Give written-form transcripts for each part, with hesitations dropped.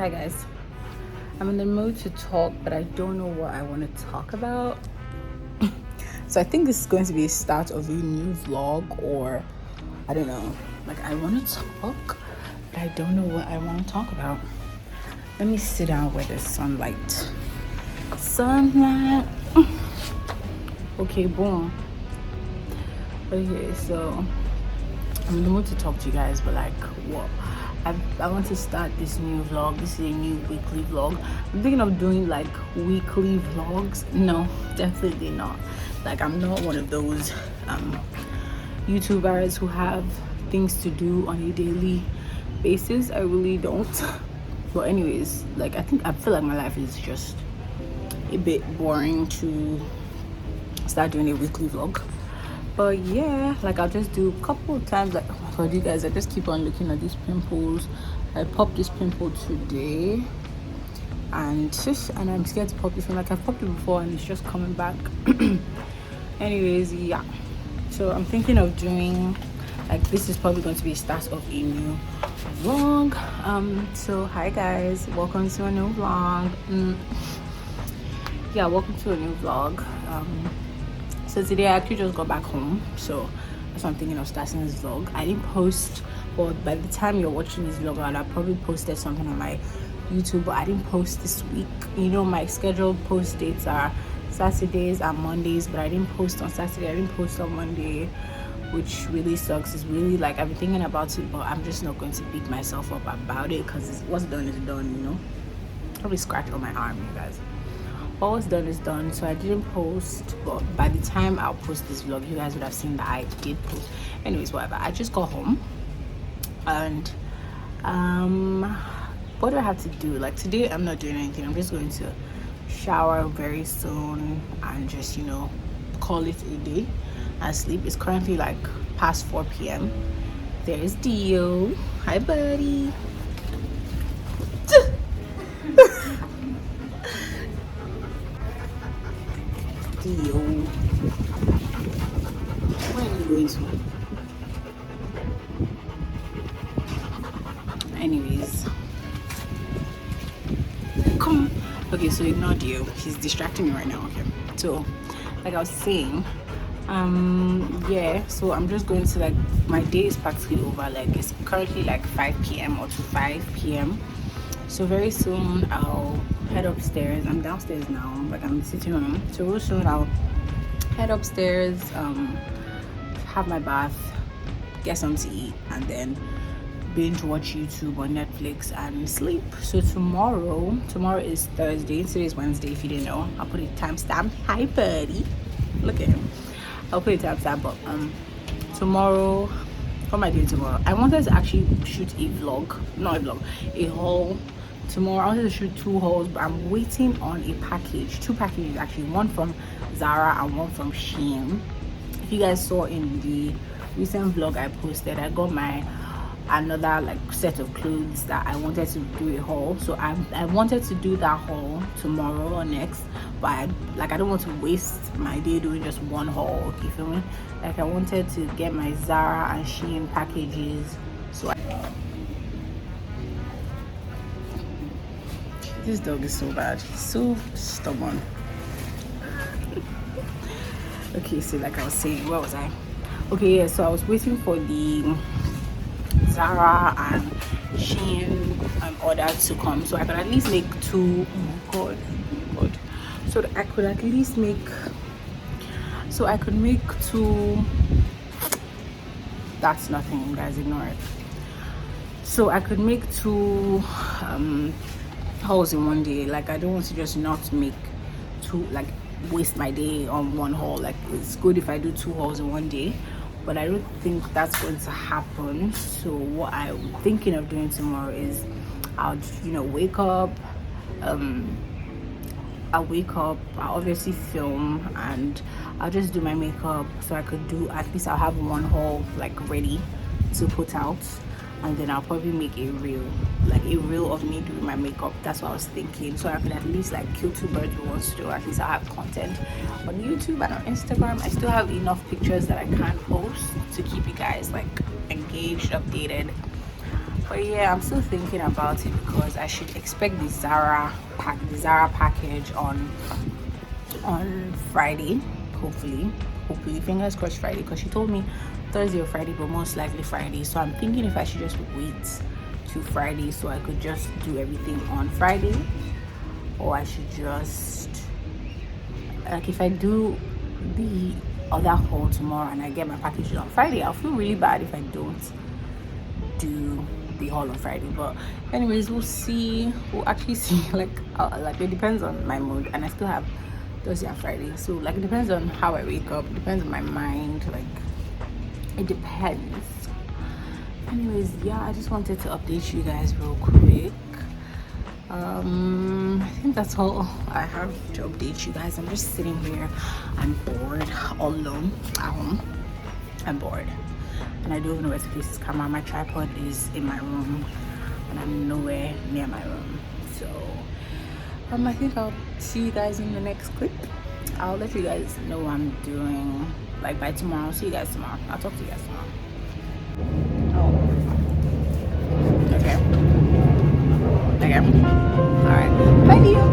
Hi guys. I'm in the mood to talk, but I don't know what I want to talk about. So I think this is going to be a start of a new vlog, or I don't know. Like, I want to talk, but I don't know what I want to talk about. Let me sit down where there's sunlight. Sunlight. Okay, boom. Okay, so I'm in the mood to talk to you guys, but like, what? I want to start this new vlog. This is a new weekly vlog. I'm thinking of doing like weekly vlogs. No, definitely not. Like, I'm not one of those YouTubers who have things to do on a daily basis. I really don't. But anyways, like, I feel like my life is just a bit boring to start doing a weekly vlog. But yeah, like, I'll just do a couple of times. Like, oh my god, you guys, I just keep on looking at these pimples. I popped this pimple today, and I'm scared to pop this one. Like, I've popped it before and it's just coming back. Anyways, yeah, so I'm thinking of doing, like, this is probably going to be a start of a new vlog. So hi guys, welcome to a new vlog. Yeah, welcome to a new vlog. So today I actually just got back home, so that's why I'm thinking of starting this vlog. I didn't post, but by the time you're watching this vlog, I'll probably posted something on my YouTube, but I didn't post this week. You know, my scheduled post dates are Saturdays and Mondays, but I didn't post on Saturday, I didn't post on Monday, which really sucks. It's really, like, I've been thinking about it, but I'm just not going to beat myself up about it, because what's done is done, you know. Probably scratch on my arm, you guys. All what's done is done. So I didn't post, but by the time I'll post this vlog, you guys would have seen that I did post. Anyways, whatever. I just got home, and what do I have to do? Like, today I'm not doing anything. I'm just going to shower very soon and just, you know, call it a day and sleep. It's currently like past 4 p.m. There's Dio. Hi buddy. Dio. Where are you going to? Anyways, come on. Okay, so ignore Dio. He's distracting me right now. Okay, so like I was saying, yeah, so I'm just going to, like, my day is practically over. Like, it's currently like 5 p.m. or to 5 p.m. So very soon I'll head upstairs. I'm downstairs now, like, I'm in the sitting room. So real soon I'll head upstairs, have my bath, get something to eat, and then binge watch YouTube or Netflix and sleep. So tomorrow is Thursday. Today is Wednesday, if you didn't know. I'll put a timestamp. Hi buddy. Look at him. I'll put a timestamp up. Tomorrow, what am I doing tomorrow? I wanted to actually shoot a vlog, not a vlog, a haul. Tomorrow I wanted to shoot 2 hauls, but I'm waiting on a package, 2 packages actually, one from Zara and one from Shein. If you guys saw in the recent vlog I posted, I got my another, like, set of clothes that I wanted to do a haul. So I wanted to do that haul tomorrow or next, but I don't want to waste my day doing just one haul, you feel me? Like, I wanted to get my Zara and Shein packages. So this dog is so bad, he's so stubborn. Okay, so like I was saying, where was I? Okay, yeah, so I was waiting for the Zara and Shein order to come, so I could at least make 2. Oh my god, so I could at least make, so I could make 2. That's nothing, guys, ignore it. So I could make 2 hauls in one day. Like, I don't want to just not make 2, like, waste my day on one haul. Like, it's good if I do 2 hauls in one day, but I don't think that's going to happen. So what I'm thinking of doing tomorrow is I'll, you know, wake up, I'll obviously film, and I'll just do my makeup, so I could do, at least I'll have one haul, like, ready to put out, and then I'll probably make a reel, like a reel of me doing my makeup. That's what I was thinking, so I could at least, like, kill 2 birds with one stone. At least I'll have content on YouTube and on Instagram. I still have enough pictures that I can't post to keep you guys, like, engaged, updated. But yeah, I'm still thinking about it because I should expect the Zara package on Friday, hopefully. Hopefully, fingers crossed Friday, because she told me Thursday or Friday, but most likely Friday. So I'm thinking if I should just wait to Friday so I could just do everything on Friday, or I should just, like, if I do the other haul tomorrow and I get my package on Friday, I'll feel really bad if I don't do the haul on Friday. But anyways, we'll see. We'll actually see. Like it depends on my mood, and I still have Thursday and Friday, so like it depends on how I wake up, it depends on my mind, like it depends. Anyways, yeah, I just wanted to update you guys real quick. I think that's all I have to update you guys. I'm just sitting here, I'm bored, all alone at home. I'm bored and I don't even know where to place this camera. My tripod is in my room and I'm nowhere near my room, so I think I'll see you guys in the next clip. I'll let you guys know what I'm doing, like, by tomorrow. I'll see you guys tomorrow. I'll talk to you guys tomorrow. Oh, okay. All right, bye, dear.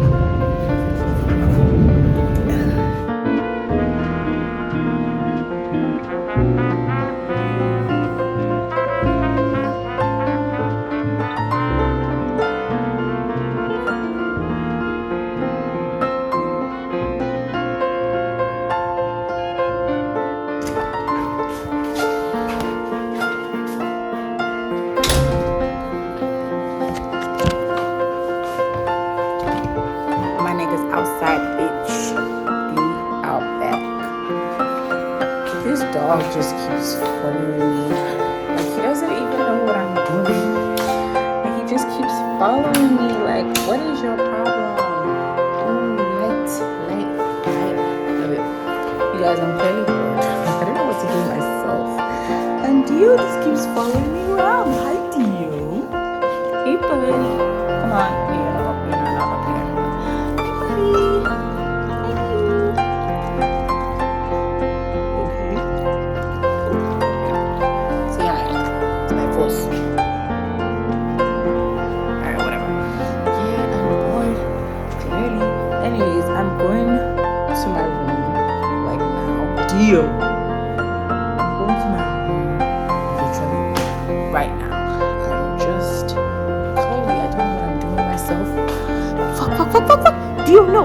My niggas outside, bitch. Be out back. This dog just keeps following me. Like, he doesn't even know what I'm doing. Like, he just keeps following me. Like, what is your problem? Oh, light. Love it. You guys, I'm clearly bored. I don't know what to do myself. And Dio just keeps following me around. Hi, Dio. Hey, buddy. Come on. Yeah, not up here. Deal. I'm going to my room literally right now. I'm just clearly, I don't know what I'm doing myself. Fuck. Deal, no.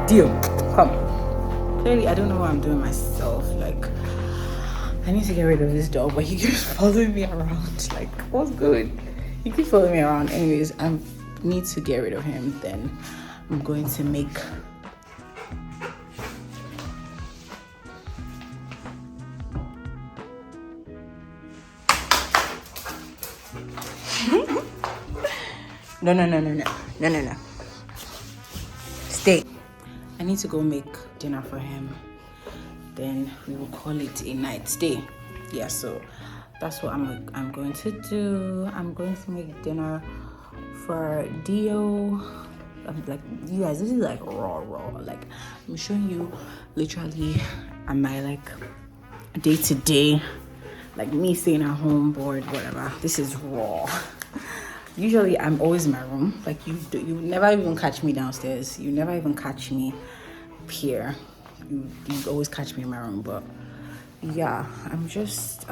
Deal, come. Clearly, I don't know what I'm doing myself. Like, I need to get rid of this dog, but he keeps following me around. Like, what's good? He keeps following me around. Anyways, I need to get rid of him. Then I'm going to make no. Stay. I need to go make dinner for him. Then we will call it a night. Stay. Yeah, so that's what I'm going to do. I'm going to make dinner for Dio. I'm like, you guys, this is like raw. Like, I'm showing you literally my like day to day, like me staying at home, bored, whatever. This is raw. Usually I'm always in my room. Like, you never even catch me downstairs. You never even catch me up here. You always catch me in my room. But yeah, I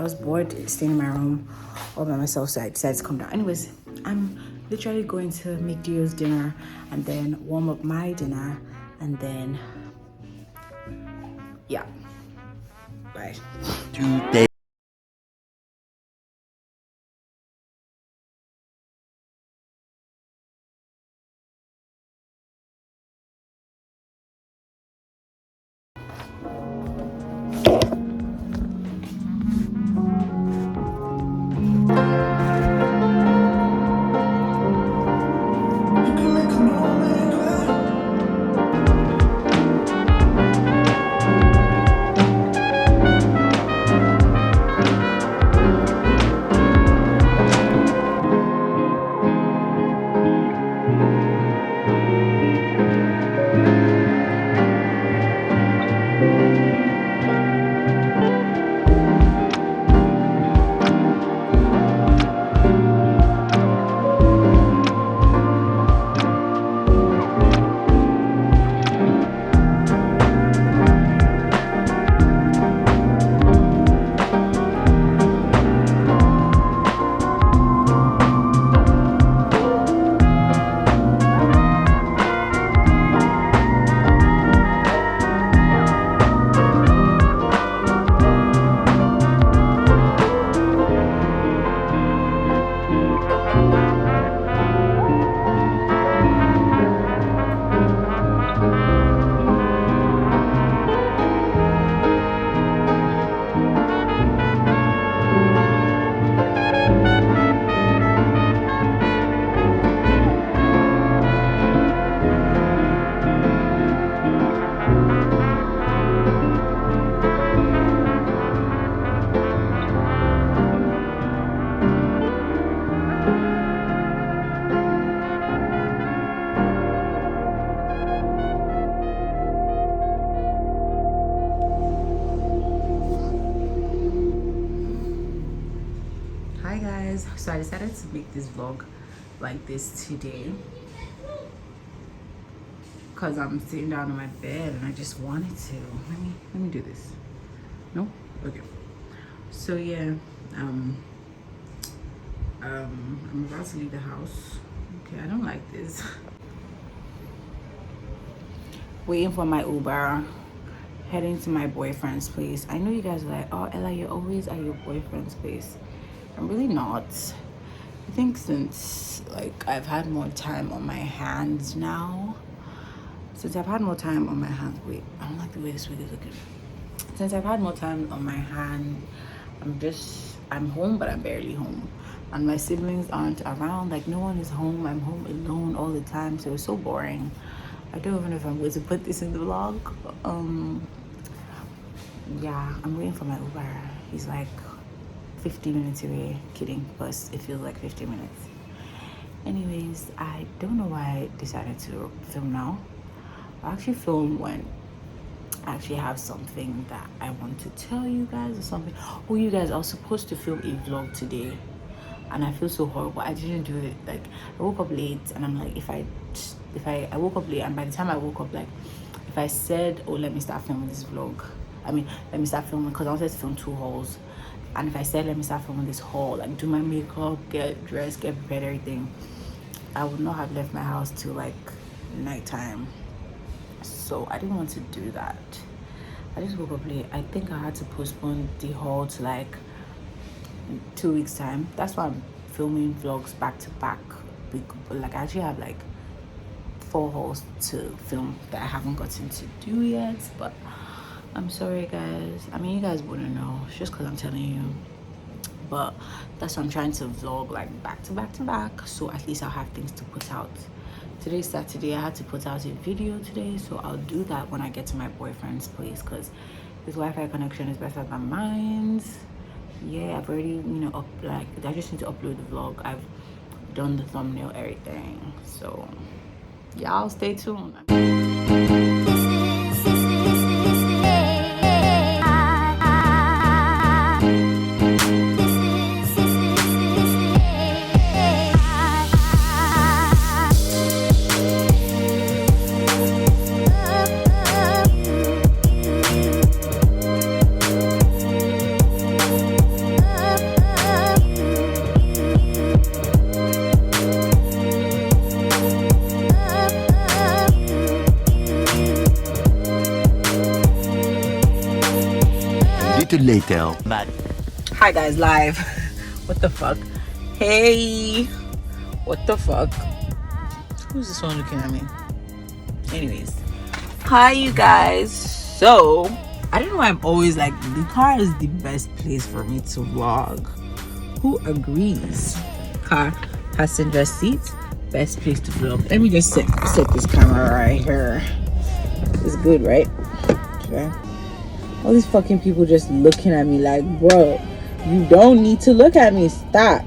was bored staying in my room all by myself, so I decided to come down. Anyways, I'm literally going to make Dio's dinner and then warm up my dinner, and then yeah, bye. 2 days. guys, so I decided to make this vlog like this today because I'm sitting down on my bed and I just wanted to. Let me do this. No? Okay. So yeah, I'm about to leave the house. Okay, I don't like this. Waiting for my Uber, heading to my boyfriend's place. I know you guys are like, oh Ella, you're always at your boyfriend's place. I'm really not. I think since like I've had more time on my hands now. Since I've had more time on my hands, wait, I don't like the way this wig is looking. Since I've had more time on my hand, I'm home, but I'm barely home. And my siblings aren't around, like no one is home. I'm home alone all the time, so it's so boring. I don't even know if I'm going to put this in the vlog. Yeah, I'm waiting for my Uber. He's like 50 minutes away. Kidding, but it feels like 50 minutes. Anyways, I don't know why I decided to film now. I actually film when I actually have something that I want to tell you guys or something. Oh, you guys, I was supposed to film a vlog today and I feel so horrible. I didn't do it. Like I woke up late and I'm like, if I woke up late, and by the time I woke up, like if I said, oh, let me start filming this vlog, let me start filming, because I wanted to film 2 hauls, and if I said let me start filming this haul, like do my makeup, get dressed, get prepared, everything, I would not have left my house till like nighttime. So I didn't want to do that. I just woke up late. I think I had to postpone the haul to like 2 weeks time. That's why I'm filming vlogs back to back. Like I actually have like 4 hauls to film that I haven't gotten to do yet, but I'm sorry guys. I mean, you guys wouldn't know, it's just because I'm telling you. But that's why I'm trying to vlog like back to back to back, so at least I'll have things to put out. Today's Saturday. I had to put out a video today, so I'll do that when I get to my boyfriend's place because his Wi-Fi connection is better than mine. Yeah, I've already, I just need to upload the vlog. I've done the thumbnail, everything. So y'all stay tuned. Later. Hi guys, live. What the fuck? Hey, what the fuck? Who's this one looking at me? Anyways, hi you guys. So I don't know why I'm always like, the car is the best place for me to vlog. Who agrees? Car, passenger seat, best place to vlog. Let me just set this camera right here. It's good, right? Okay. All these fucking people just looking at me like, bro, you don't need to look at me. Stop.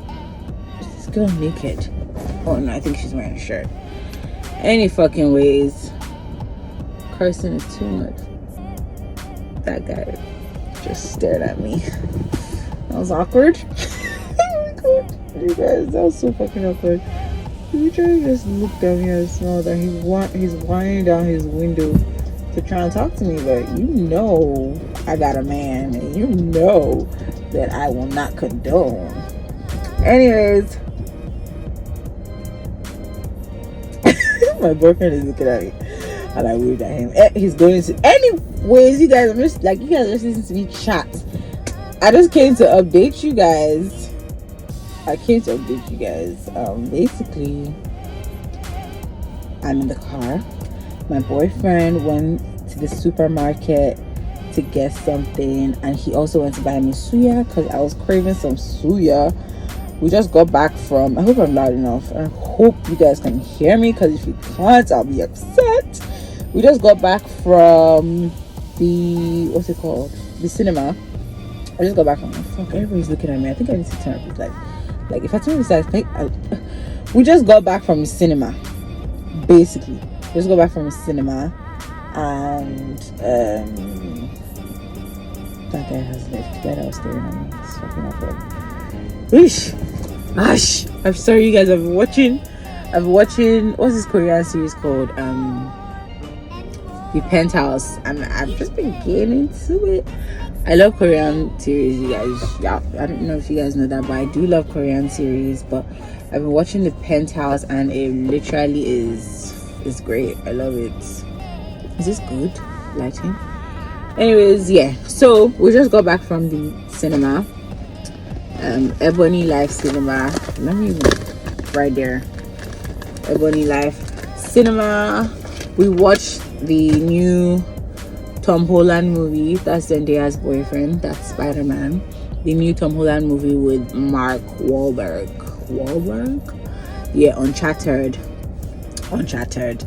This girl naked. Oh no, I think she's wearing a shirt. Any fucking ways. Cursing is too much. That guy just stared at me. That was awkward. Oh my god. You guys, that was so fucking awkward. He just looked at me and smiled, and he's winding down his window to try and talk to me, but you know I got a man and you know that I will not condone. Anyways, my boyfriend is looking at me and I waved at him. He's going to, anyways, you guys, I'm just like, you guys are just listening to me chat. I just came to update you guys. Basically, I'm in the car. My boyfriend went to the supermarket to get something, and he also went to buy me suya because I was craving some suya. We just got back from, I hope I'm loud enough, I hope you guys can hear me, because if you can't, I'll be upset. We just got back from the, what's it called, the cinema. I just got back from, fuck, everybody's looking at me. I think I need to turn up this like if I turn this we just got back from the cinema, basically. Just go back from the cinema, and that guy has left. The guy that was staring at me is fucking awkward. Eesh. Gosh, I'm sorry, you guys. I've been watching. What's this Korean series called? The Penthouse, and I've just been getting into it. I love Korean series, you guys. Yeah, I don't know if you guys know that, but I do love Korean series. But I've been watching The Penthouse, and it literally is great. I love it. Is this good lighting? Anyways, yeah. So we just got back from the cinema, Ebony Life Cinema. Let me right there, Ebony Life Cinema. We watched the new Tom Holland movie. That's Zendaya's boyfriend. That's Spider-Man. The new Tom Holland movie with Mark Wahlberg. Yeah, Uncharted,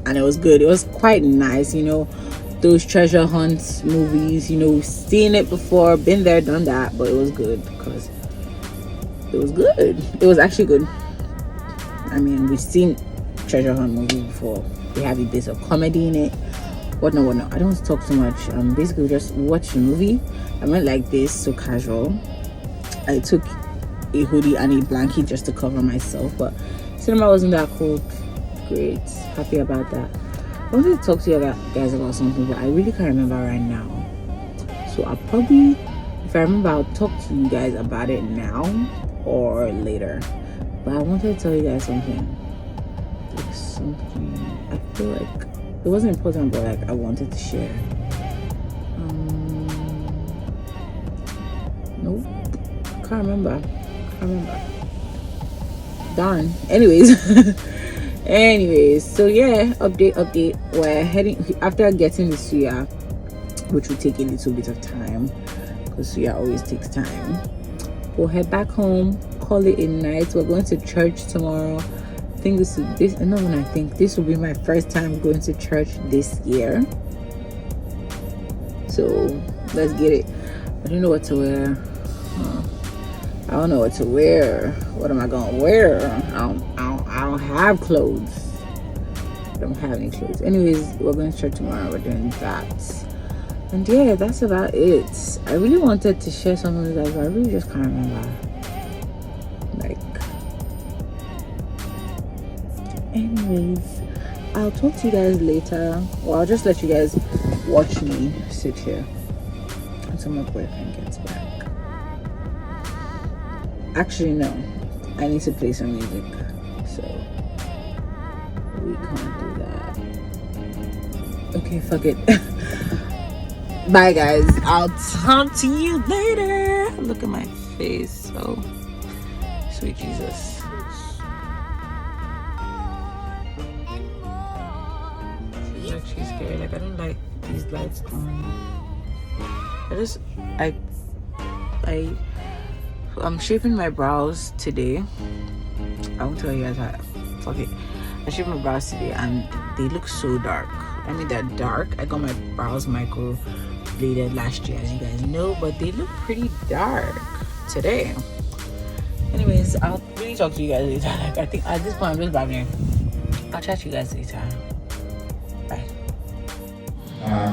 and it was good. It was quite nice. You know, those treasure hunt movies. You know, we've seen it before, been there, done that, but it was good because it was good. It was actually good. I mean, we've seen treasure hunt movies before. They have a bit of comedy in it. Whatnot. I don't want to talk too much. Basically, we just watched the movie. I went like this, so casual. I took a hoodie and a blanket just to cover myself, but cinema wasn't that cold. Great, happy about that. I wanted to talk to you guys about something, but I really can't remember right now. So I'll probably, if I remember, I'll talk to you guys about it now or later. But I wanted to tell you guys something. Like something. I feel like it wasn't important, but like I wanted to share. Nope. Can't remember. Darn. Anyways. So yeah, update. We're heading after getting the suya, which will take a little bit of time because suya always takes time. We'll head back home, call it a night. We're going to church tomorrow. I think this will be my first time going to church this year. So let's get it. I don't know what to wear. I don't know what to wear. What am I gonna wear? I don't have clothes. I don't have any clothes. Anyways, we're going to church tomorrow. We're doing that. And yeah, that's about it. I really wanted to share something with you guys, but I really just can't remember. Anyways, I'll talk to you guys later. Or I'll just let you guys watch me sit here until my boyfriend gets back. Actually, no. I need to play some music. So we can't do that. Okay, fuck it. Bye guys. I'll talk to you later. Look at my face. Oh, sweet Jesus. She's scared. Like I don't like these lights on. I'm shaping my brows today. I won't tell you guys how. Fuck it. I shaped my brows today and they look so dark. I mean, they're dark. I got my brows micro bladed last year, as you guys know, but they look pretty dark today. Anyways, I'll really talk to you guys later. Like, I think at this point I'm just babbling. I'll chat to you guys later. Bye.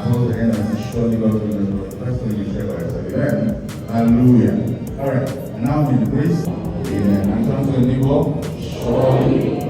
Towards the end, I surely go through the first thing you say what I said. Amen. Hallelujah. All right. And now be the priest. Amen. And come to the neighbor. Surely.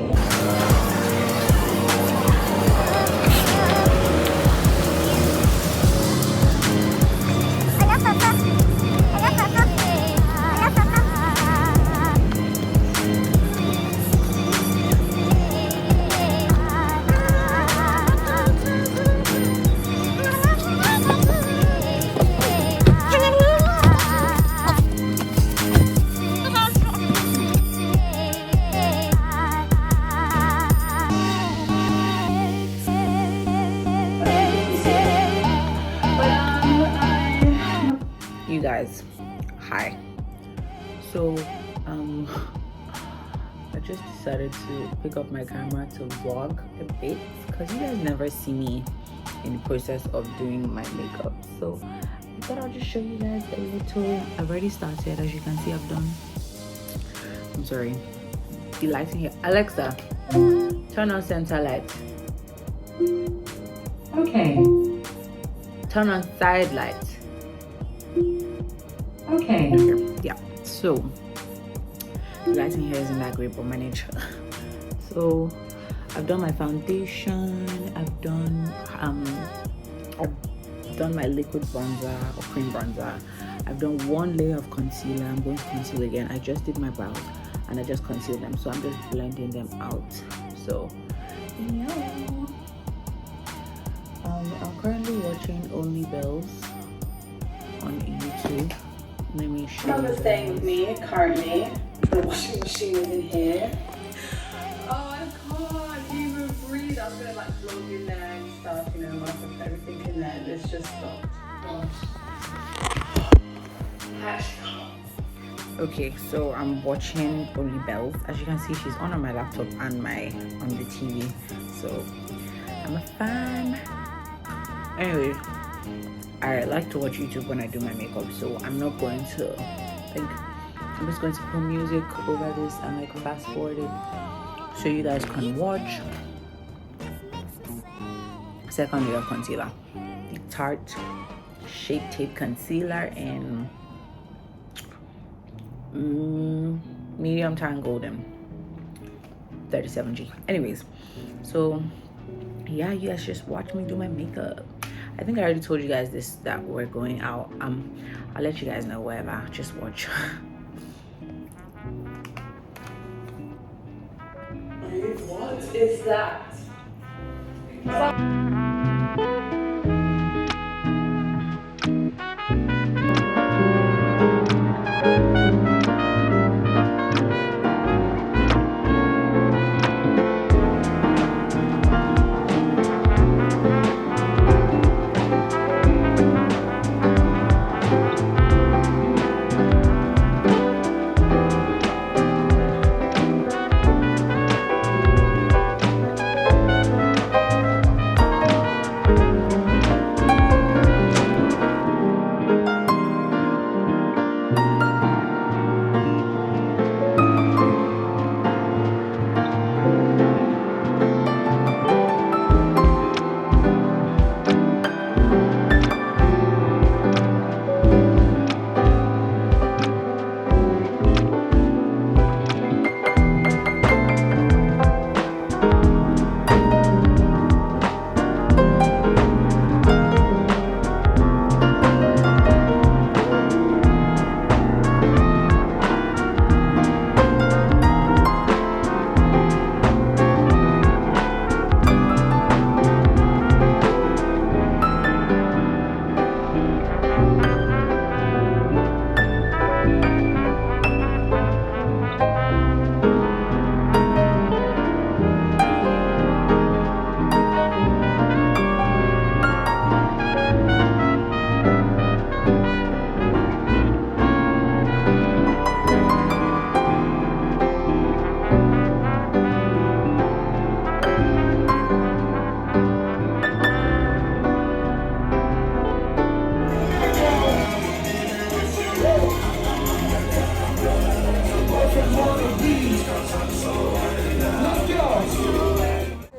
You guys, hi. So I just decided to pick up my camera to vlog a bit because you guys never see me in the process of doing my makeup, so I thought I'll just show you guys a little. I've already started, as you can see. I'm sorry, the lighting here. Alexa, turn on center light. Okay. Turn on side light. Okay. Yeah. So The lighting here isn't that great, but manage. So I've done my foundation. I've done my liquid bronzer or cream bronzer. I've done one layer of concealer. I'm going to conceal again. I just did my brows and I just concealed them, so I'm just blending them out. So yeah. I'm currently watching Only Bells on YouTube. Let me show you. Mother's staying with me currently. The washing machine is in here. Oh, I can't even breathe. I was gonna like vlog in there and stuff, you know, myself and everything in there. And it's just stopped. Gosh. Okay, so I'm watching Only Bells. As you can see, she's on my laptop and on the TV. So I'm a fan. Anyway, I like to watch YouTube when I do my makeup, so I'm not going to I'm just going to put music over this and like fast forward it so you guys can watch. Second layer of concealer, the Tarte Shape Tape Concealer in medium tan golden 37G. Anyways, so yeah, you guys just watch me do my makeup. I think I already told you guys this, that we're going out. I'll let you guys know wherever. Just watch. What is that?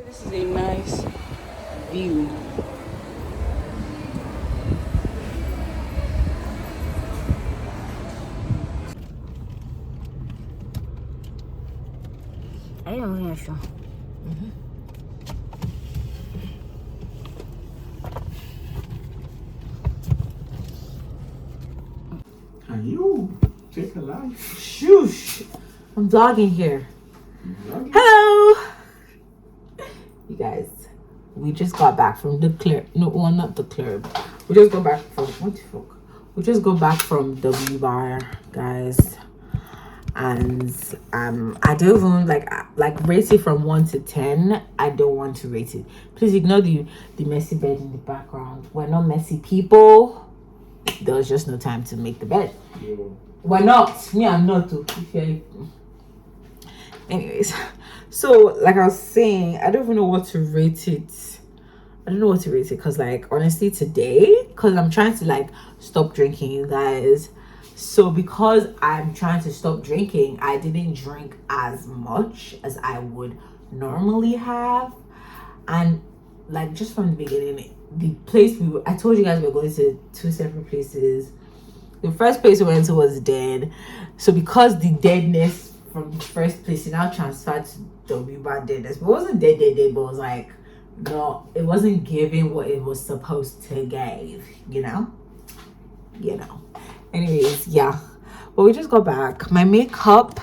This is a nice view. I don't know so. Can you take a life? Shoosh! I'm vlogging here. Hello! You guys, we just got back from the club. No, well, not the club. We just got back from, what the fuck? We just got back from W Bar, guys. And I don't even like rate it from 1 to 10. I don't want to rate it. Please ignore the messy bed in the background. We're not messy people. There was just no time to make the bed. Yeah. We're not. Me, I'm not too. Anyways, so like I was saying, I don't even know what to rate it. I don't know what to rate it because, like, honestly, today, because I'm trying to like stop drinking, you guys. So because I'm trying to stop drinking, I didn't drink as much as I would normally have. And like just from the beginning, the place I told you guys we were going to 2 separate places. The first place we went to was dead. So because the deadness from first place, he now transferred to W Band deadness. But it wasn't dead, but it was like, no, it wasn't giving what it was supposed to give, you know. Anyways, yeah, but we just got back. My makeup,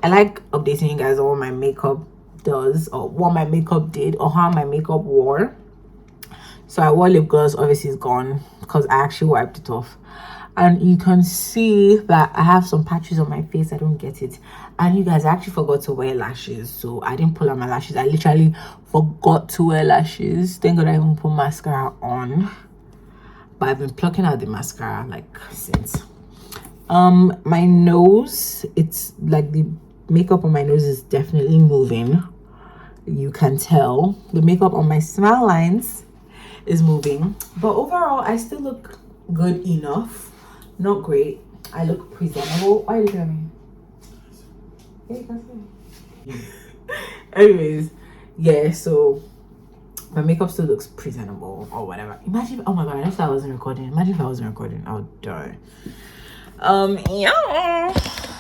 I like updating you guys on what my makeup does, or what my makeup did, or how my makeup wore. So I wore lip gloss, obviously it's gone because I actually wiped it off, and you can see that I have some patches on my face. I don't get it. And you guys, I actually forgot to wear lashes, so I didn't pull out my lashes. I literally forgot to wear lashes. Thank God I even put mascara on, but I've been plucking out the mascara like since. My nose, it's like the makeup on my nose is definitely moving. You can tell the makeup on my smile lines is moving, but overall I still look good enough. Not great. I look presentable. Why are you looking at me? Yeah, you can see. Anyways, yeah, so my makeup still looks presentable or whatever. Imagine, oh my god, I just thought I wasn't recording. Imagine if I wasn't recording, I would die. Yeah,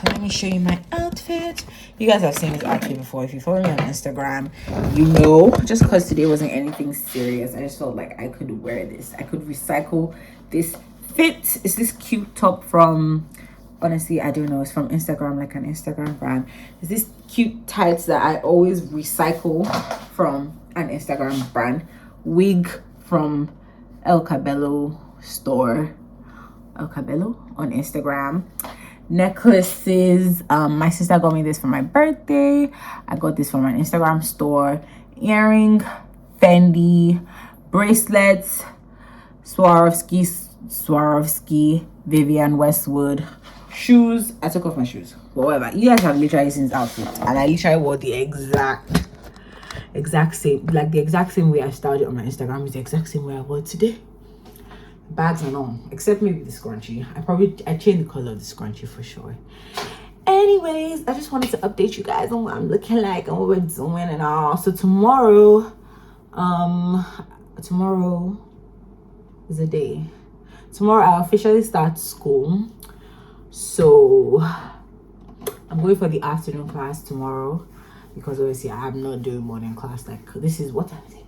let me show you my outfit. You guys have seen this outfit before. If you follow me on Instagram, you know, just because today wasn't anything serious, I just felt like I could wear this. I could recycle this fit. It's this cute top from, honestly, I don't know, it's from Instagram, like an Instagram brand. It's this cute tights that I always recycle from an Instagram brand. Wig from El Cabello store, El Cabello on Instagram. Necklaces, my sister got me this for my birthday. I got this from an Instagram store. Earring, Fendi, bracelets, Swarovski, Vivienne Westwood. Shoes, I took off my shoes, but whatever. You guys have literally seen this outfit, and I literally wore the exact same, like the exact same way I started on my Instagram is the exact same way I wore today. Bags and all, except maybe the scrunchie. I changed the color of the scrunchie for sure. Anyways, I just wanted to update you guys on what I'm looking like and what we're doing and all. So tomorrow is a day. Tomorrow I officially start school, so I'm going for the afternoon class tomorrow because obviously I'm not doing morning class. Like, this is what time is it?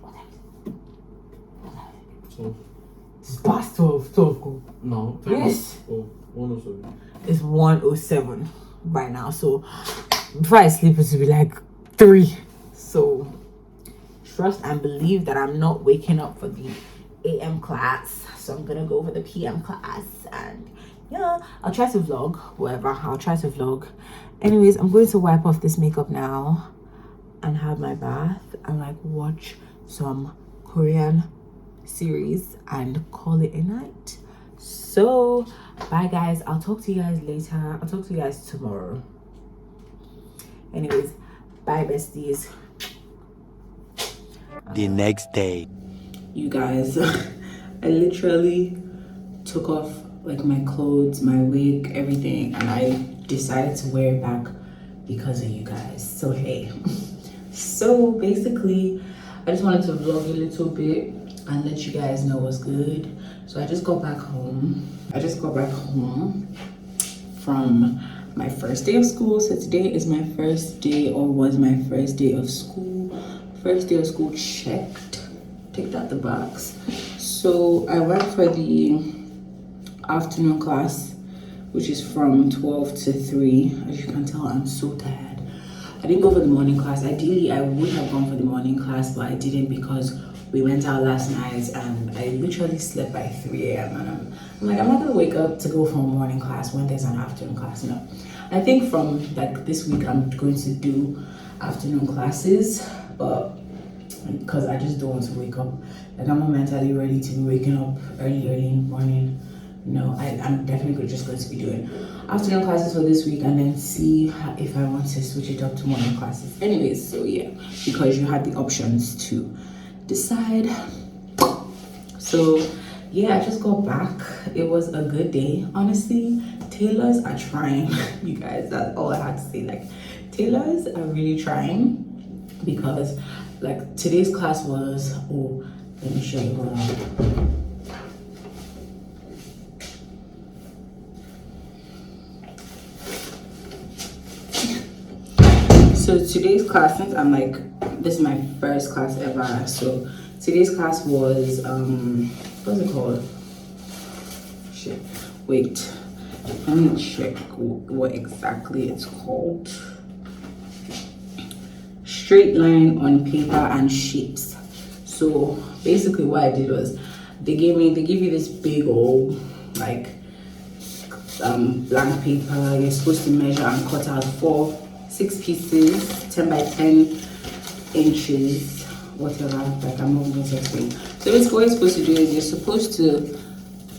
It's past 12. Go. No. Yes. Oh, 107. It's 1:07 right now. So before I sleep, it will be like 3. So trust and believe that I'm not waking up for the AM class. So I'm gonna go for the PM class, and yeah, I'll try to vlog. Whatever. I'll try to vlog. Anyways, I'm going to wipe off this makeup now and have my bath and like watch some Korean series and call it a night. So bye guys, I'll talk to you guys later. I'll talk to you guys tomorrow. Anyways, bye besties. The next day. You guys, I literally took off like my clothes, my wig, everything, and I decided to wear it back because of you guys. So hey, so basically I just wanted to vlog a little bit and let you guys know what's good. So I just got back home from my first day of school. So today is my first day, or was my first day of school. First day of school checked, ticked out the box. So I went for the afternoon class, which is from 12 to 3. As you can tell, I'm so tired. I didn't go for the morning class. Ideally I would have gone for the morning class, but I didn't because we went out last night and I literally slept by 3 a.m. and I'm like, I'm not gonna wake up to go for a morning class when there's an afternoon class. No, I think from like this week I'm going to do afternoon classes, but because I just don't want to wake up, like I'm not mentally ready to be waking up early in the morning. No, I'm definitely just going to be doing afternoon classes for this week and then see if I want to switch it up to morning classes. Anyways, so yeah, because you had the options to decide. So yeah, I just got back. It was a good day, honestly. Tailors are trying. You guys, that's all I had to say. Like, tailors are really trying because like today's class was, oh, let me show you. Hold on. So today's class, since I'm like, this is my first class ever, so today's class was what's it called? Shit, wait, let me check what exactly it's called. Straight line on paper and shapes. So basically what I did was they give you this big old like blank paper. You're supposed to measure and cut out 6 pieces, 10 by 10 inches, whatever. Like I'm not going to explain. So basically what you're supposed to do is you're supposed to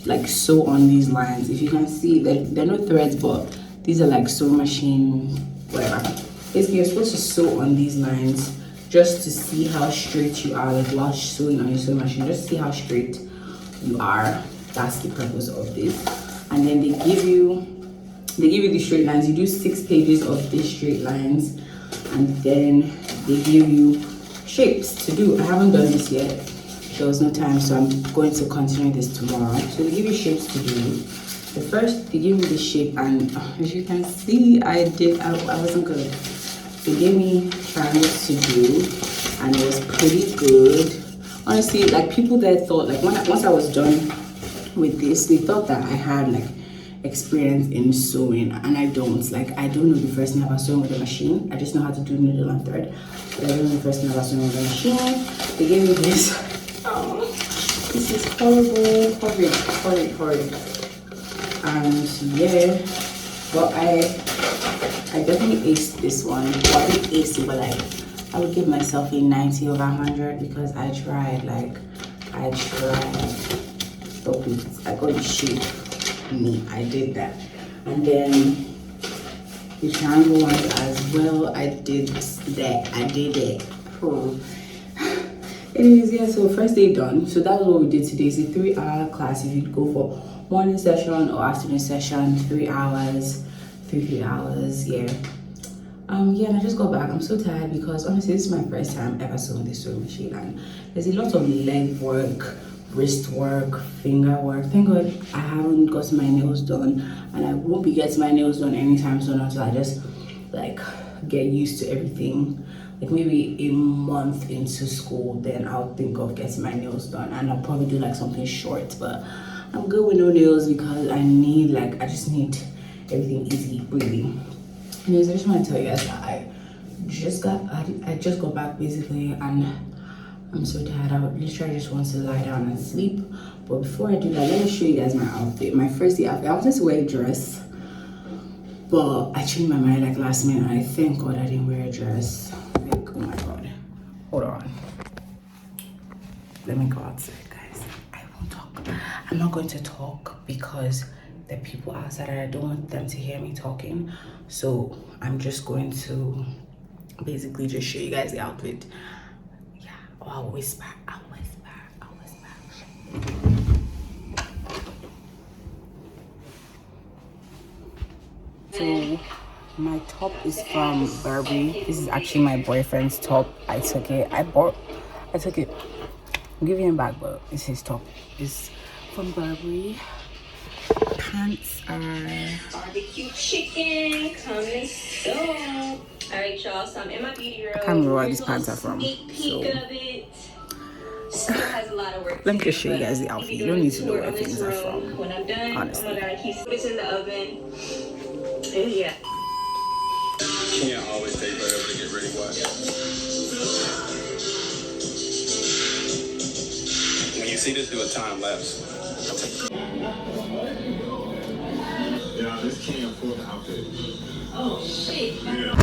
like sew on these lines. If you can see, there are no threads, but these are like sewing machine, whatever. Basically you're supposed to sew on these lines just to see how straight you are, like while sewing on your sewing machine, just to see how straight you are. That's the purpose of this. And then they give you the straight lines. You do 6 pages of these straight lines, and then they give you shapes to do. I haven't done this yet, there was no time, so I'm going to continue this tomorrow. So they give you shapes to do. The first, they gave me the shape, and as you can see, I wasn't good. They gave me triangles to do, and it was pretty good. Honestly, like people there thought, like once I was done with this, they thought that I had like experience in sewing, and I don't. Like I don't know the first thing about sewing with a machine. I just know how to do needle and thread, but I don't know the first thing about sewing with a machine. They gave me this. Oh, this is horrible, horrid. And yeah, but I definitely aced this one. Well, I didn't ace it, but like I would give myself a 90 over 100 because I tried. Stop it. I got the shape. I did that. And then the triangle ones as well. I did it. Oh. Anyways, yeah, so first day done. So that was what we did today. It's a 3-hour class. If you'd go for morning session or afternoon session, 3 hours, 3 hours, yeah. Yeah, and I just got back. I'm so tired because honestly this is my first time ever sewing this sewing machine, and there's a lot of leg work, wrist work, finger work. Thank God I haven't got my nails done, and I won't be getting my nails done anytime soon until I just like get used to everything. Like maybe a month into school, then I'll think of getting my nails done, and I'll probably do like something short. But I'm good with no nails because I just need everything easy breezy. Anyways, I just want to tell you guys that I just got back basically, and I'm so tired. I would literally just want to lie down and sleep. But before I do that, let me show you guys my outfit. My first day outfit. I wanted to wear a dress, but I changed my mind like last minute. I thank God I didn't wear a dress. Like, oh my God. Hold on. Let me go outside, guys. I won't talk. I'm not going to talk because the people outside, I don't want them to hear me talking. So I'm just going to basically just show you guys the outfit. Yeah, I'll whisper. So my top is from Burberry. This is actually my boyfriend's top. I took it. I'm giving him back, but it's his top. It's from Burberry. Pants are barbecue chicken coming soon. Alright, y'all, so I'm in my beauty room. I can't remember where these pants are from. Peek of it. Still has a lot of work. Let me just show you guys the outfit. You don't need to know where things are from. When I'm done, honestly. I'm gonna keep this in the oven. And yeah. Can't always take forever to get ready. Watch. When you see this, do a time lapse. Yeah, this can't afford the outfit. Oh shit. Yeah.